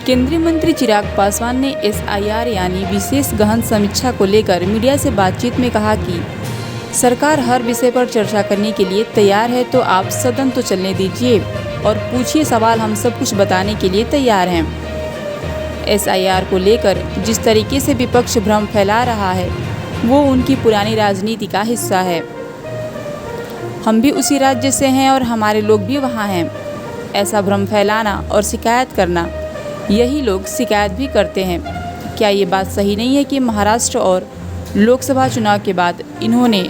केंद्रीय मंत्री चिराग पासवान ने एसआईआर यानी विशेष गहन समीक्षा को लेकर मीडिया से बातचीत में कहा कि सरकार हर विषय पर चर्चा करने के लिए तैयार है, तो आप सदन तो चलने दीजिए और पूछिए सवाल, हम सब कुछ बताने के लिए तैयार हैं। एसआईआर को लेकर जिस तरीके से विपक्ष भ्रम फैला रहा है वो उनकी पुरानी राजनीति का हिस्सा है। हम भी उसी राज्य से हैं और हमारे लोग भी वहाँ हैं। ऐसा भ्रम फैलाना और शिकायत करना, यही लोग शिकायत भी करते हैं। क्या ये बात सही नहीं है कि महाराष्ट्र और लोकसभा चुनाव के बाद इन्होंने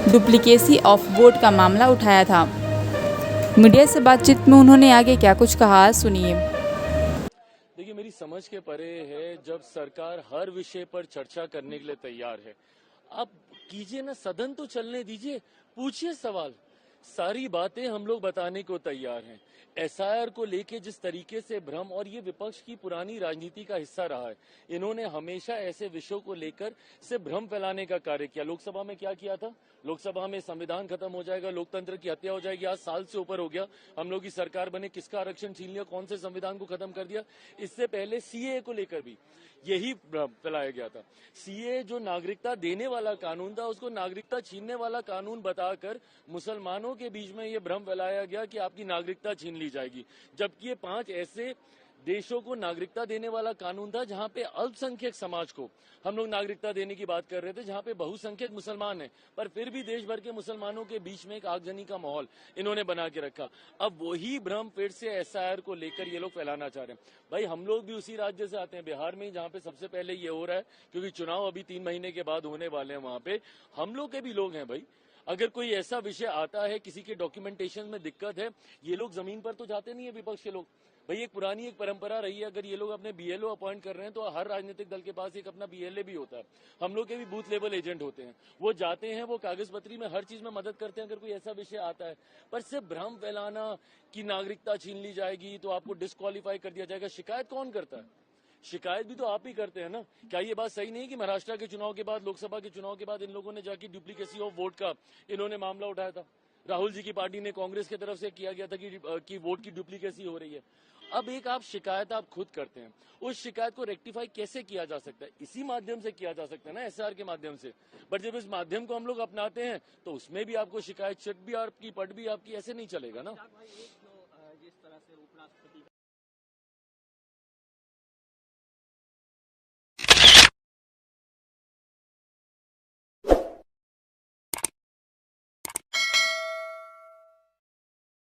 डुप्लीकेसी ऑफ वोट का मामला उठाया था। मीडिया से बातचीत में उन्होंने आगे क्या कुछ कहा, सुनिए। देखिए, मेरी समझ के परे है जब सरकार हर विषय पर चर्चा करने के लिए तैयार है, आप कीजिए ना, सदन तो चलने दीजिए, पूछिए सवाल, सारी बातें हम लोग बताने को तैयार हैं। एसआईआर को लेके जिस तरीके से भ्रम, और ये विपक्ष की पुरानी राजनीति का हिस्सा रहा है, इन्होंने हमेशा ऐसे विषयों को लेकर से भ्रम फैलाने का कार्य किया। लोकसभा में क्या किया था? लोकसभा में संविधान खत्म हो जाएगा, लोकतंत्र की हत्या हो जाएगी। आज साल से ऊपर हो गया, हम लोग की सरकार बने, किसका आरक्षण छीन लिया, कौन से संविधान को खत्म कर दिया। इससे पहले सीए को लेकर भी यही भ्रम फैलाया गया था। सीए जो नागरिकता देने वाला कानून था, उसको नागरिकता छीनने वाला कानून बताकर मुसलमानों के बीच में ये भ्रम फैलाया गया कि आपकी नागरिकता छीन ली जाएगी, जबकि ये 5 ऐसे देशों को नागरिकता देने वाला कानून था जहां पे अल्पसंख्यक समाज को हम लोग नागरिकता देने की बात कर रहे थे, जहां पे बहुसंख्यक मुसलमान हैं, पर फिर भी देश भर के मुसलमानों के बीच में एक आगजनी का माहौल इन्होंने बना के रखा। अब वही भ्रम फिर से एसआईआर को लेकर ये लोग फैलाना चाह रहे हैं। भाई, हम लोग भी उसी राज्य से आते हैं, बिहार में, जहां पे सबसे पहले ये हो रहा है, क्योंकि चुनाव अभी 3 महीने के बाद होने वाले हैं। वहां पे हम लोग के भी लोग हैं। भाई, अगर कोई ऐसा विषय आता है, किसी के डॉक्यूमेंटेशन में दिक्कत है, ये लोग जमीन पर तो जाते नहीं है विपक्ष के लोग। भाई, एक पुरानी एक परंपरा रही है, अगर ये लोग अपने बीएलओ अपॉइंट कर रहे हैं तो हर राजनीतिक दल के पास एक अपना बीएलए भी होता है। हम लोग के भी बूथ लेवल एजेंट होते हैं, वो जाते हैं, वो कागज पत्री में हर चीज में मदद करते हैं अगर कोई ऐसा विषय आता है। पर सिर्फ भ्रम फैलाना कि नागरिकता छीन ली जाएगी तो आपको डिस्क्वालीफाई कर दिया जाएगा, शिकायत कौन करता है? शिकायत भी तो आप ही करते हैं ना। क्या ये बात सही नहीं कि महाराष्ट्र के चुनाव के बाद, लोकसभा के चुनाव के बाद इन लोगों ने जाके डुप्लीकेसी ऑफ वोट का इन्होंने मामला उठाया था? राहुल जी की पार्टी ने, कांग्रेस की तरफ से किया गया था कि वोट की डुप्लीकेसी हो रही है। अब एक आप शिकायत आप खुद करते हैं, उस शिकायत को रेक्टिफाई कैसे किया जा सकता है? इसी माध्यम से किया जा सकता है ना, एसआईआर के माध्यम से। बट जब इस माध्यम को हम लोग अपनाते हैं तो उसमें भी आपको शिकायत, चिट भी आपकी, पट भी आपकी, ऐसे नहीं चलेगा ना।